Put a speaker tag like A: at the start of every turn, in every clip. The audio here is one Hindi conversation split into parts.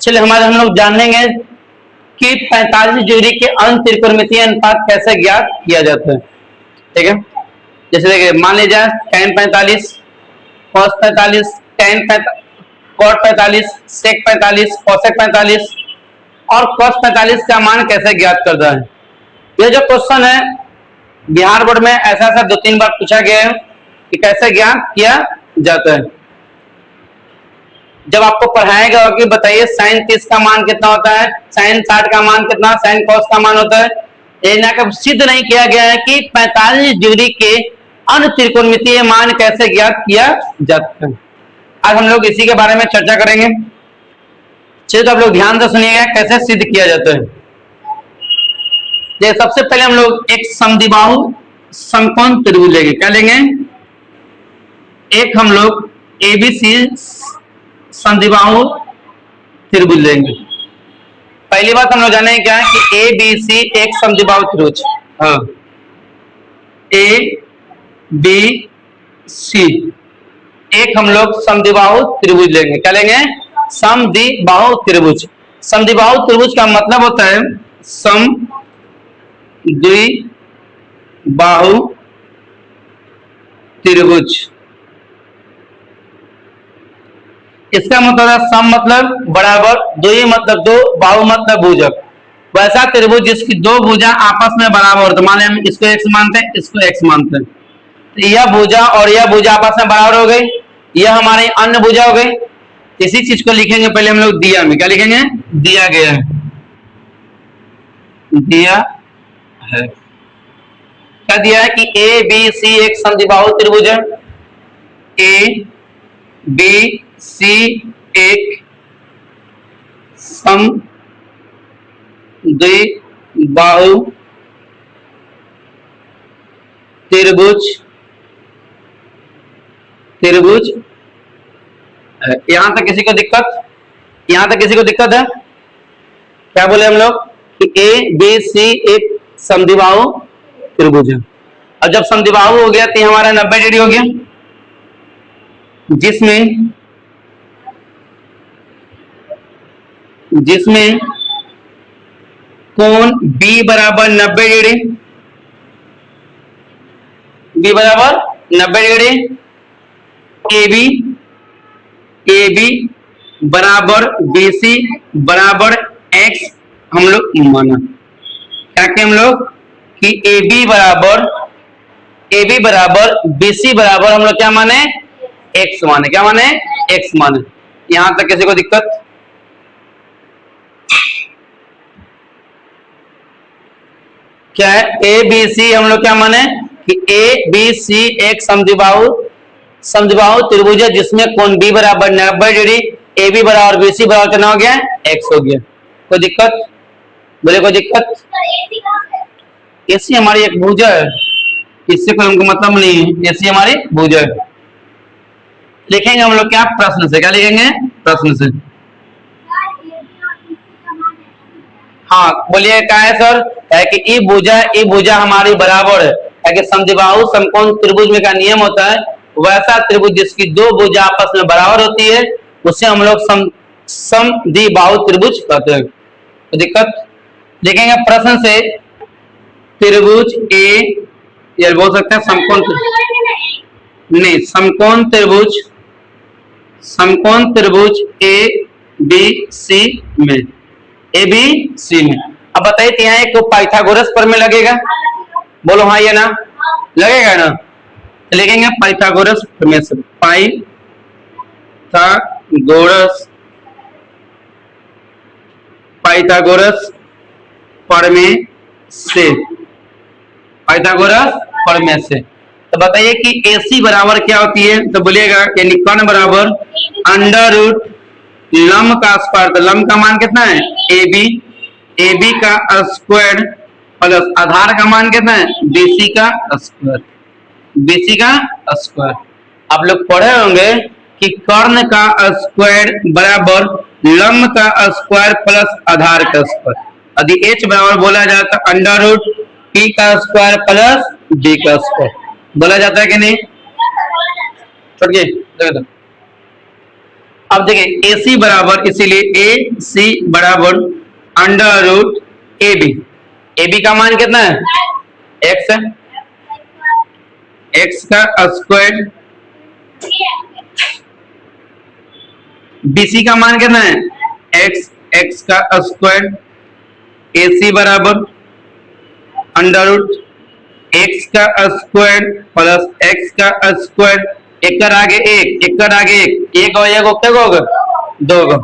A: चलिए हम लोग जानेंगे कि 45 डिग्री के अंतःत्रिकोणमितीय अनुपात कैसे ज्ञात किया जाता है। ठीक है, जैसे देखिए मान लीजिए tan 45, cos 45, tan cot 45, sec 45, cosec 45 और cos 45 का मान कैसे ज्ञात करता है। यह जो क्वेश्चन है बिहार बोर्ड में ऐसा 2-3 बार पूछा गया है कि कैसे ज्ञात किया जाता है। जब आपको पढ़ाएगा कि बताइए sin 30 का मान कितना होता है, sin 60 का मान कितना, sin cos का मान होता है। लेकिन सिद्ध नहीं किया गया है कि 45 डिग्री के अंतःत्रिकोणमितीय मान कैसे ज्ञात किया जाता है। आज हम लोग इसी के बारे में चर्चा करेंगे। चलिए तो आप लोग ध्यान से सुनिएगा कैसे सिद्ध किया जाता है। सबसे पहले हम लोग एक समद्विबाहु समकोण त्रिभुज लेंगे। क्या लेंगे? एक हम लोग एबीसी समद्विबाहु त्रिभुज लेंगे। पहली बात हम लोग जाने क्या है कि ए बी सी एक समद्विबाहु त्रिभुज। हाँ, ए बी सी एक हम लोग समद्विबाहु त्रिभुज लेंगे। क्या लेंगे? समद्विबाहु त्रिभुज। समद्विबाहु त्रिभुज का मतलब होता है समद्विबाहु त्रिभुज। इसका मतलब है सम मतलब बराबर, द्वि मतलब दो, बाहु मतलब भुजक। वैसा त्रिभुज जिसकी दो भुजा आपस में बराबर हो। तो मान हम इसको x मानते हैं, इसको x मानते हैं, तो यह भुजा और यह भुजा आपस में बराबर हो गई, यह हमारी अन्य भुजा हो गई। इसी चीज को लिखेंगे पहले हम लोग दिया में। क्या लिखेंगे? दिया गया है, दिया है। क्या दिया है कि ए बी सी एक समद्विबाहु त्रिभुज है। ए बी सी एक समद्विबाहु त्रिभुज है। यहां तक किसी को दिक्कत? यहां तक किसी को दिक्कत है? क्या बोले हम लोग कि ए बी सी एक समद्विबाहु त्रिभुज है। और जब समद्विबाहु हो गया तो हमारा 90 डिग्री हो गया, जिसमें कोण B बराबर 90 डिग्री, B बराबर 90 डिग्री, AB बराबर BC बराबर X हम लोग माना। क्या कि हम लोग कि AB बराबर BC बराबर हम लोग क्या माने? X माने। क्या माने? X माने। यहां तक किसी को दिक्कत? क्या है? ए बी सी हम लोग क्या माने कि ए बी सी एक समद्विबाहु त्रिभुज है जिसमें कोण B बराबर 90 डिग्री, ए बी बराबर बी सी बराबर कितना हो गया? X हो गया। कोई दिक्कत? बोले कोई दिक्कत? ऐसी हमारी एक भुजा है, इससे कोई हमको मतलब नहीं है, ऐसी हमारी भुजा है। लिखेंगे हम लोग क्या? प्रश्न से। क्या लिखेंगे? प्रश्न से। हाँ बोलिए क्या है सर? है कि ई भुजा हमारी बराबर है कि समद्विबाहु समकोण त्रिभुज में का नियम होता है वैसा त्रिभुज जिसकी दो भुजा आपस में बराबर होती है उसे हम लोग समद्विबाहु त्रिभुज कहते हैं। तो दिक्कत? देखेंगे प्रश्न से त्रिभुज ए, या बोल सकते हैं समकोण नहीं, समकोण त्रिभुज ए बी सी में, ए बी सी में। अब बताइए यहाँ एक पाइथागोरस प्रमेय लगेगा? बोलो हाँ या ना? लगेगा ना? तो लिखेंगे पाइथागोरस प्रमेय से। पाइथागोरस प्रमेय से। तो बताइए कि AC बराबर क्या होती है? तो बोलिएगा यानी कर्ण बराबर अंडर रूट लंब का स्क्वायर। तो लंब का मान कितना है? AB का स्क्वायर प्लस आधार का मान कितना है? BC का स्क्वायर। आप लोग पढ़े होंगे कि कर्ण का स्क्वायर बराबर लंब का स्क्वायर प्लस आधार का स्क्वायर। यदि H बराबर बोला जाता है अंडर रूट P का स्क्वायर प्लस B का स्क्वायर। बोला जाता है कि नहीं? छोड़िए। अब देखिए ए सी बराबर, इसीलिए ए सी बराबर under root A B. A B का मान कितना है? एक्स है, एक्स का स्क्वायर। बीसी का मान कितना है? एक्स, एक्स का स्क्वायर। ए सी बराबर अंडर रूट एक्स का स्क्वायर प्लस एक्स का स्क्वायर। एक कर आगे एक, एक कर आगे एक और एक होगा होगा दो होगा।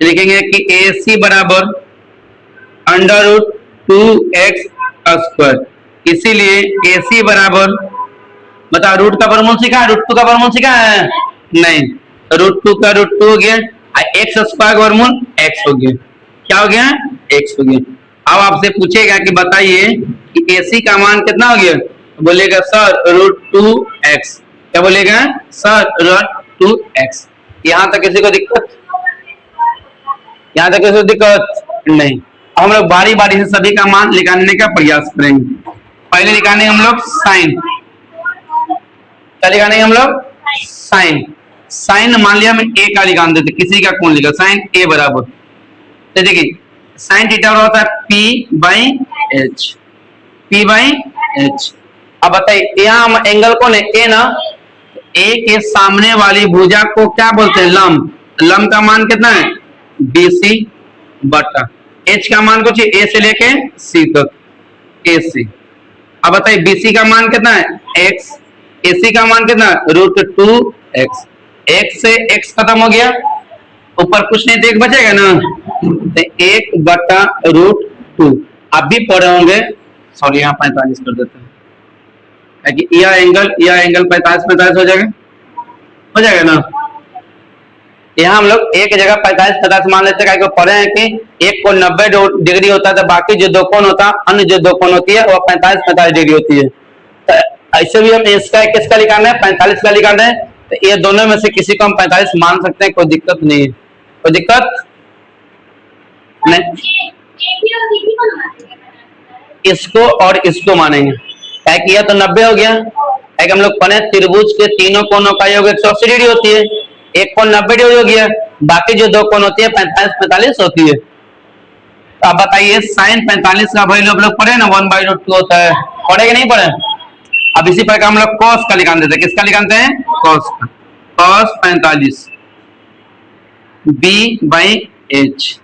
A: लिखेंगे कि ए सी बराबर अंडर रूट 2x स्क्वायर। इसीलिए ए सी बराबर, बता रूट का वर्गमूल सीखा है? रूट 2 का वर्गमूल सीखा है? नहीं, रूट 2 का रूट 2 हो गया, एक्स स्क्वायर का वर्गमूल एक्स हो गया। क्या हो गया? एक्स हो गया। अब आपसे पूछेगा कि बताइए कि ए सी का मान कितना हो गया? बोलेगा सर रूट 2x। क्या बोलेगा? Sir root 2x। यहां तक किसी को दिक्कत? यहां तक किसी को दिक्कत नहीं। हम लोग बारी बारी से सभी का मान निकालने का प्रयास करेंगे। पहले निकालेंगे हम लोग साइन। क्या निकालेंगे हम लोग? साइन। साइन मान लिया हम ए का निकाल देते, किसी का कौन लिखा? साइन ए बराबर, तो देखिए साइन थीटा होता है P by H, P by H. अब बताइए यहाँ हम एंगल कौन है? ए ना। ए के सामने वाली भुजा को क्या बोलते हैं? लंब। लंब का मान कितना है? बीसी बटा एच का मान कुछ ए से लेके सी तक, ए सी। अब बताइए बीसी का मान कितना है? एक्स। एसी का मान कितना है? Root 2x। एक्स से एक्स खत्म हो गया, ऊपर कुछ नहीं तो एक बचेगा ना, तो 1 बटा रूट 2। आप भी पढ़े होंगे, सॉरी यहाँ 45 कर देते हैं कि यह एंगल 45 हो जाएगा, हो जाएगा ना। यहाँ हम लोग एक जगह 45 मान लेते हैं, पढ़े हैं कि एक कोण 90 डिग्री होता है, तो बाकी जो दो कोण होता है, अन्य जो दो कोण होती है वो 45 डिग्री होती है। तो ऐसे भी हम इसका किसका निकालना है? 45 का निकालना है। तो ये दोनों में से किसी को हम 45 मान सकते हैं, कोई दिक्कत नहीं है। कोई दिक्कत नहीं। इसको और इसको मानेंगे, क्या कि यह तो 90 हो गया, क्या हम लोग पढ़े त्रिभुज के तीनों कोणों का योग 180 डिग्री होती है। एक कोण 90 डिग्री हो गया, बाकी जो दो कोण होती है 45 होती है। तो आप बताइए साइन 45 का वैल्यू आप लोग पढ़े ना, 1/√2 होता है, पढ़े कि नहीं पढ़े? अब इसी प्रकार हम लोग कॉस का निकाल देते हैं। किसका निकालते हैं? कॉस का। कॉस 45 बी बाई एच,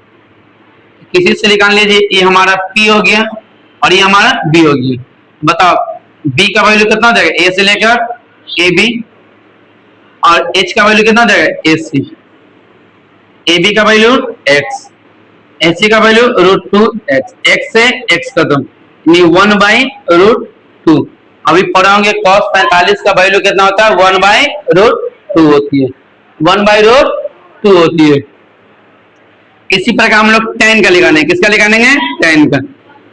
A: किसी से निकाल लीजिए। ये हमारा P हो गया और ये हमारा B हो गया। बताओ B का वैल्यू कितना हो जाएगा? A से लेकर AB, और H का वैल्यू कितना हो जाएगा? AC। AB का वैल्यू x, AC का वैल्यू रूट 2x, x से x खत्म, 1/√2। अभी पढ़ा होंगे cos 45 का वैल्यू कितना होता है? 1/√2 होती है, 1/√2 होती है। इसी प्रकार हम लोग tan का निकालेंगे। किसका निकालेंगे? tan का।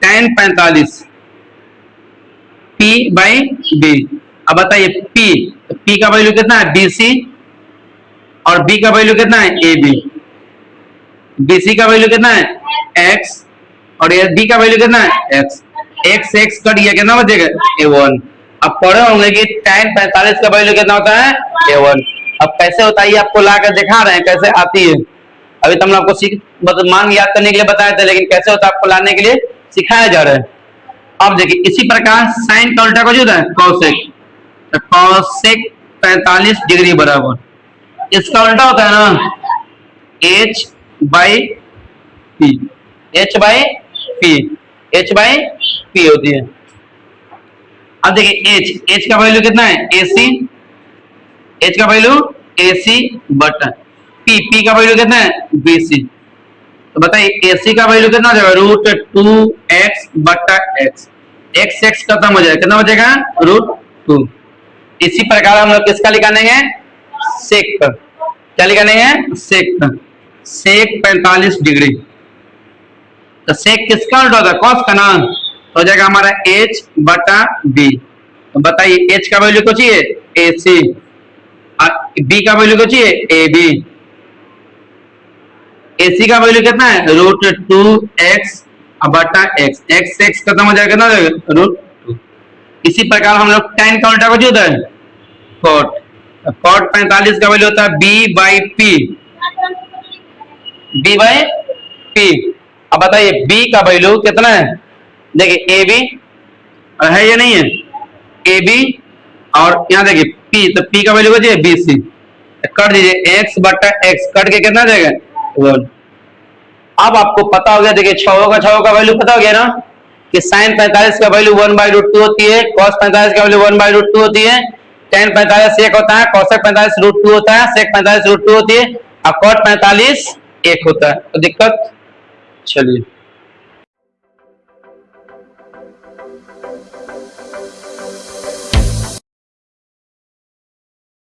A: tan 45 P by B। अब बताइए P, तो P का वैल्यू कितना है? BC, और B का वैल्यू कितना है? AB। BC का वैल्यू कितना है? X, और B का वैल्यू कितना है? X। X से X कट गया, कितना बचेगा? A1। अब पढ़े होंगे कि tan 45 का वैल्यू कितना होता है? A1। अब कैसे होता है आपको लाकर दिखा रहे हैं कैसे आती है। अभी तो हम आपको मतलब मान याद करने के लिए बताया था, लेकिन कैसे होता है आपको लाने के लिए सिखाया जा रहा है। अब देखिए इसी प्रकार साइन का उल्टा कुछ होता है? कॉसेक। तो कॉसेक 45 डिग्री बराबर, इसका उल्टा होता है ना, H by P, H by P, H by P होती है। अब देखिए H का वैल्यू कितना है? AC, H का वैल्यू AC बटा P का वैल्यू कितना है? BC। तो बताइए AC का वैल्यू कितना हो जाएगा? रूट 2x बटा x, x खत्म हो जाएगा, कितना हो जाएगा? रूट 2। इसी प्रकार हम लोग किसका निकालेंगे? सेक का। क्या निकालेंगे? सेक का। सेक 45 डिग्री, तो सेक किसका उल्टा होता है? कॉस का ना, तो हो जाएगा हमारा H बटा B। तो बताइए H का वैल्यू को चाहिए? AC, और B का वैल्यू को चाहिए? AB। AC का वैल्यू कितना है? रूट 2x बटा x, x खत्म हो जाएगा ना, रूट 2। इसी प्रकार हम लोग tan का उल्टा कुछ होता है? cot। cot 45 का वैल्यू होता है B by P, B by P. अब बताइए बी का वैल्यू कितना है, देखिए ए बी है या नहीं है, ए बी और यहाँ देखिए पी, तो पी का वैल्यू बचे बी सी, कट दीजिए एक्स बटा एक्स, कट के कितना देगा 1। अब आपको पता हो गया, देखिए छो का वैल्यू पता हो गया ना कि साइन 45 का वैल्यू 1/√2 होती है, कॉस 45 का वैल्यू 1/√2 होती है, टेन 45 एक होता है, कॉसेक 45 √2 होता है, सेक 45 √2 होती है और कॉट 45 1 होता है। तो दिक्कत, चलिए